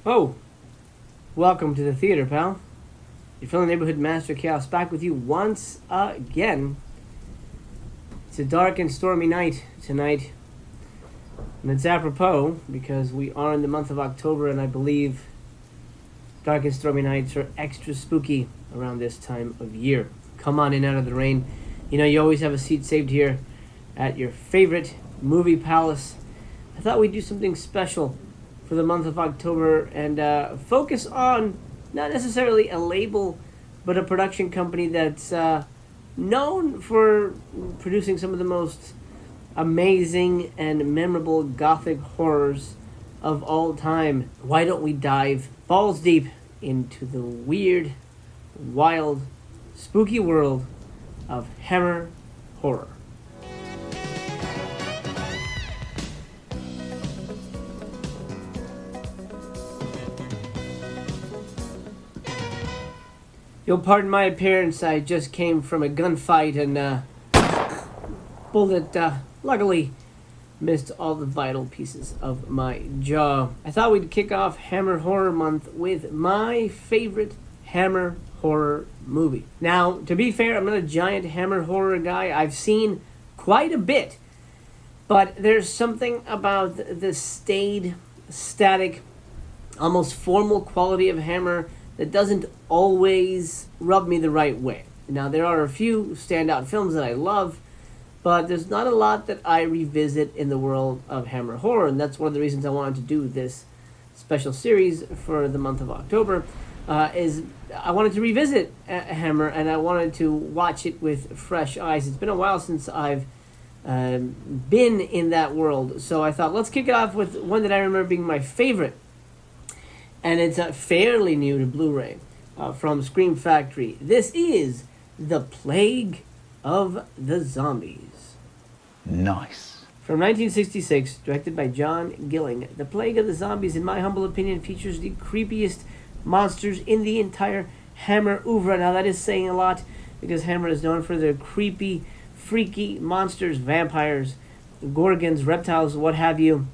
Oh, welcome to the theater, pal. Your fellow neighborhood master Chaos back with you once again. It's a dark and stormy night tonight. And it's apropos because we are in the month of October, and I believe dark and stormy nights are extra spooky around this time of year. Come on in out of the rain. You know, you always have a seat saved here at your favorite movie palace. I thought we'd do something special for the month of October and focus on not necessarily a label, but a production company that's known for producing some of the most amazing and memorable gothic horrors of all time. Why don't we dive balls deep into the weird, wild, spooky world of Hammer horror? You'll pardon my appearance. I just came from a gunfight and bullet luckily missed all the vital pieces of my jaw. I thought we'd kick off Hammer Horror Month with my favorite Hammer horror movie. Now, to be fair, I'm not a giant Hammer horror guy. I've seen quite a bit, but there's something about the staid, static, almost formal quality of Hammer that doesn't always rub me the right way. Now, there are a few standout films that I love, but there's not a lot that I revisit in the world of Hammer horror, and that's one of the reasons I wanted to do this special series for the month of October, is I wanted to revisit Hammer, and I wanted to watch it with fresh eyes. It's been a while since I've been in that world, so I thought, let's kick it off with one that I remember being my favorite, and it's fairly new to Blu-ray from Scream Factory. This is The Plague of the Zombies. Nice. From 1966, directed by John Gilling, The Plague of the Zombies, in my humble opinion, features the creepiest monsters in the entire Hammer oeuvre. Now, that is saying a lot, because Hammer is known for their creepy, freaky monsters, vampires, gorgons, reptiles, what have you.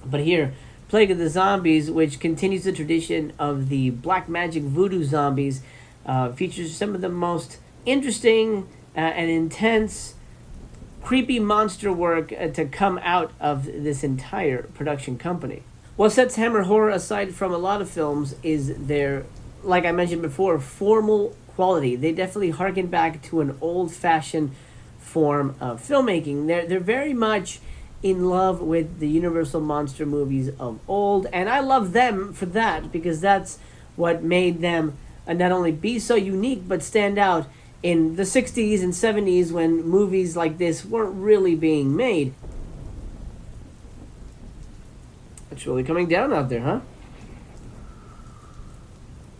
But here, Plague of the Zombies, which continues the tradition of the black magic voodoo zombies, features some of the most interesting and intense, creepy monster work to come out of this entire production company. What sets Hammer horror aside from a lot of films is their, like I mentioned before, formal quality. They definitely harken back to an old-fashioned form of filmmaking. They're very much in love with the Universal monster movies of old, and I love them for that, because that's what made them not only be so unique, but stand out in the 60s and 70s when movies like this weren't really being made. It's really coming down out there, huh?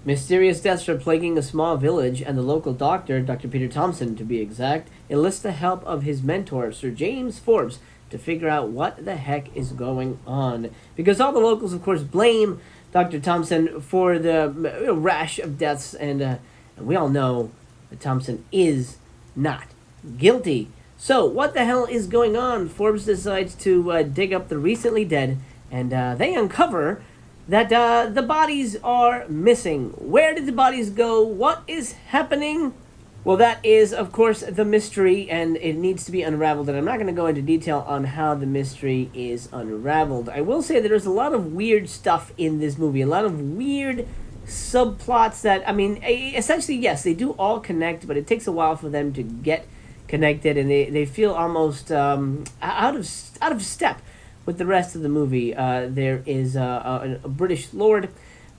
Mysterious deaths are plaguing a small village, and the local doctor, Dr. Peter Thompson to be exact, enlists the help of his mentor, Sir James Forbes, to figure out what the heck is going on. Because all the locals, of course, blame Dr. Thompson for the rash of deaths, and we all know that Thompson is not guilty. So, what the hell is going on? Forbes decides to dig up the recently dead, and they uncover that the bodies are missing. Where did the bodies go? What is happening? Well, that is, of course, the mystery, and it needs to be unraveled, and I'm not going to go into detail on how the mystery is unraveled. I will say that there's a lot of weird stuff in this movie, a lot of weird subplots that, I mean, essentially, yes, they do all connect, but it takes a while for them to get connected, and they feel almost out of step with the rest of the movie. There is a British lord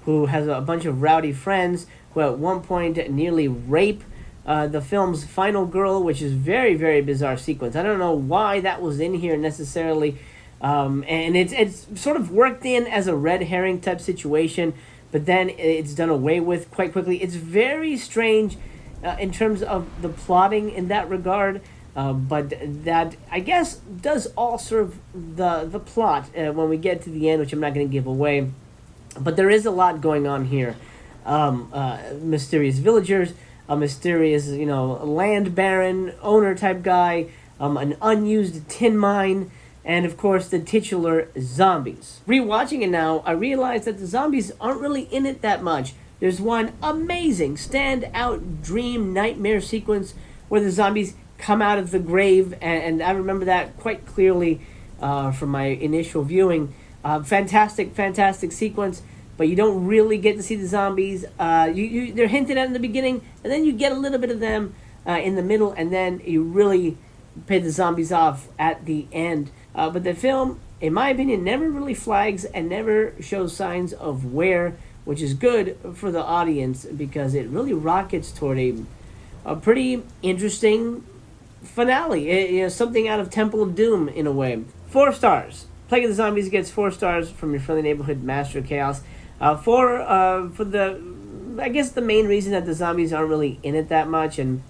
who has a bunch of rowdy friends who at one point nearly rape the film's final girl, which is very, very bizarre sequence. I don't know why that was in here necessarily, and it's sort of worked in as a red herring type situation, but then it's done away with quite quickly. It's very strange in terms of the plotting in that regard, but that, I guess, does all serve the plot when we get to the end, which I'm not going to give away. But there is a lot going on here. Mysterious villagers, a mysterious, land baron, owner type guy, an unused tin mine, and of course the titular zombies. Rewatching it now, I realize that the zombies aren't really in it that much. There's one amazing stand-out dream nightmare sequence where the zombies come out of the grave, and I remember that quite clearly from my initial viewing. Fantastic sequence, but you don't really get to see the zombies. They're hinted at in the beginning, and then you get a little bit of them in the middle, and then you really pay the zombies off at the end. But the film, in my opinion, never really flags and never shows signs of wear, which is good for the audience because it really rockets toward a pretty interesting finale. Something out of Temple of Doom in a way. 4 stars. Plague of the Zombies gets 4 stars from your friendly neighborhood master of chaos. For the, I guess the main reason that the zombies aren't really in it that much, and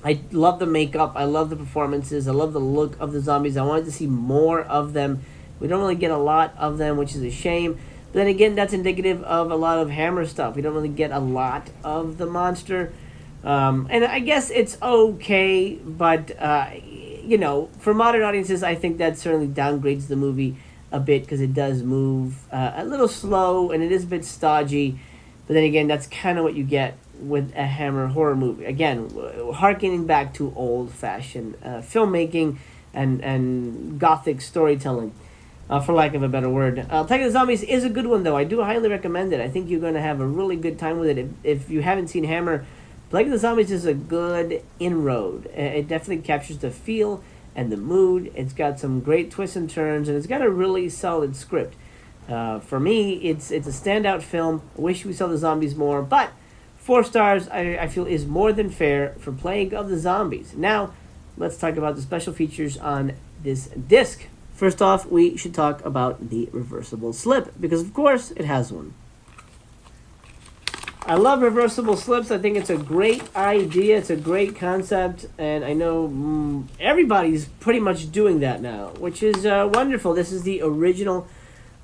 I love the makeup, I love the performances, I love the look of the zombies. I wanted to see more of them. We don't really get a lot of them, which is a shame. But then again, that's indicative of a lot of Hammer stuff. We don't really get a lot of the monster. And I guess it's okay, but, for modern audiences, I think that certainly downgrades the movie a bit because it does move a little slow and it is a bit stodgy. But then again, that's kind of what you get with a Hammer horror movie. Again, harkening back to old-fashioned filmmaking and gothic storytelling, for lack of a better word. Attack of the Zombies is a good one, though. I do highly recommend it. I think you're going to have a really good time with it. If you haven't seen Hammer, Plague of the Zombies is a good inroad. It definitely captures the feel and the mood. It's got some great twists and turns, and it's got a really solid script. For me, it's a standout film. I wish we saw the zombies more, but 4 stars I feel is more than fair for Plague of the Zombies. Now, let's talk about the special features on this disc. First off, we should talk about the reversible slip, because of course it has one. I love reversible slips. I think it's a great idea. It's a great concept. And I know everybody's pretty much doing that now, which is wonderful. This is the original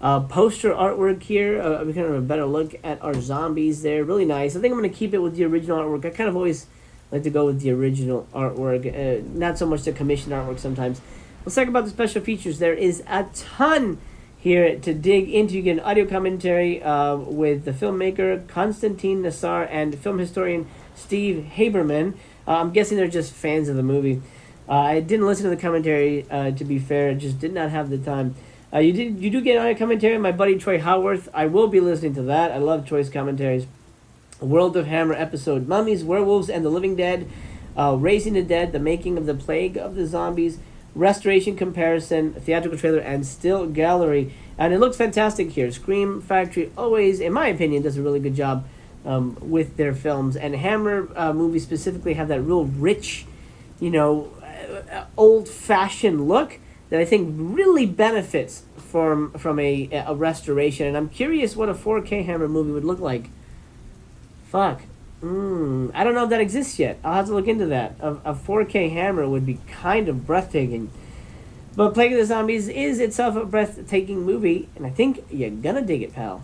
poster artwork here. We kind of have a better look at our zombies there. Really nice. I think I'm going to keep it with the original artwork. I kind of always like to go with the original artwork. Not so much the commissioned artwork sometimes. Let's talk about the special features. There is a ton here to dig into. You get an audio commentary with the filmmaker Konstantin Nassar and film historian Steve Haberman. I'm guessing they're just fans of the movie. I didn't listen to the commentary, to be fair. Just did not have the time. You do get an audio commentary. My buddy Troy Howarth. I will be listening to that. I love Troy's commentaries. World of Hammer episode: Mummies, Werewolves, and the Living Dead. Raising the Dead: The Making of the Plague of the Zombies. Restoration comparison, theatrical trailer, and still gallery. And it looks fantastic here. Scream Factory always, in my opinion, does a really good job with their films. And Hammer movies specifically have that real rich, old-fashioned look that I think really benefits from a restoration. And I'm curious what a 4K Hammer movie would look like. Fuck. I don't know if that exists yet. I'll have to look into that. A 4K Hammer would be kind of breathtaking. But Plague of the Zombies is itself a breathtaking movie, and I think you're gonna dig it, pal.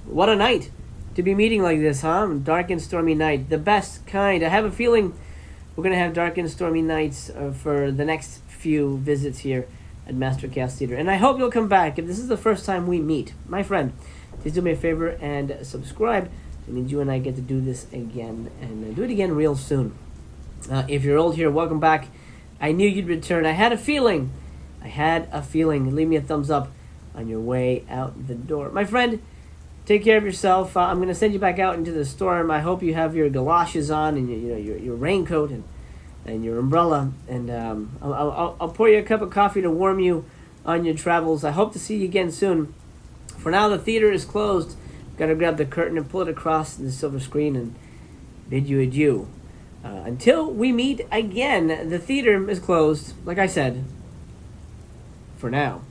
What a night to be meeting like this, huh? Dark and stormy night. The best kind. I have a feeling we're gonna have dark and stormy nights for the next few visits here at Master Cast Theater. And I hope you'll come back. If this is the first time we meet, my friend, please do me a favor and subscribe. It means you and I get to do this again, and do it again real soon. If you're old here, welcome back. I knew you'd return. I had a feeling. Leave me a thumbs up on your way out the door. My friend, take care of yourself. I'm going to send you back out into the storm. I hope you have your galoshes on and your raincoat and your umbrella. And I'll pour you a cup of coffee to warm you on your travels. I hope to see you again soon. For now, the theater is closed. Got to grab the curtain and pull it across the silver screen and bid you adieu. Until we meet again, the theater is closed, like I said, for now.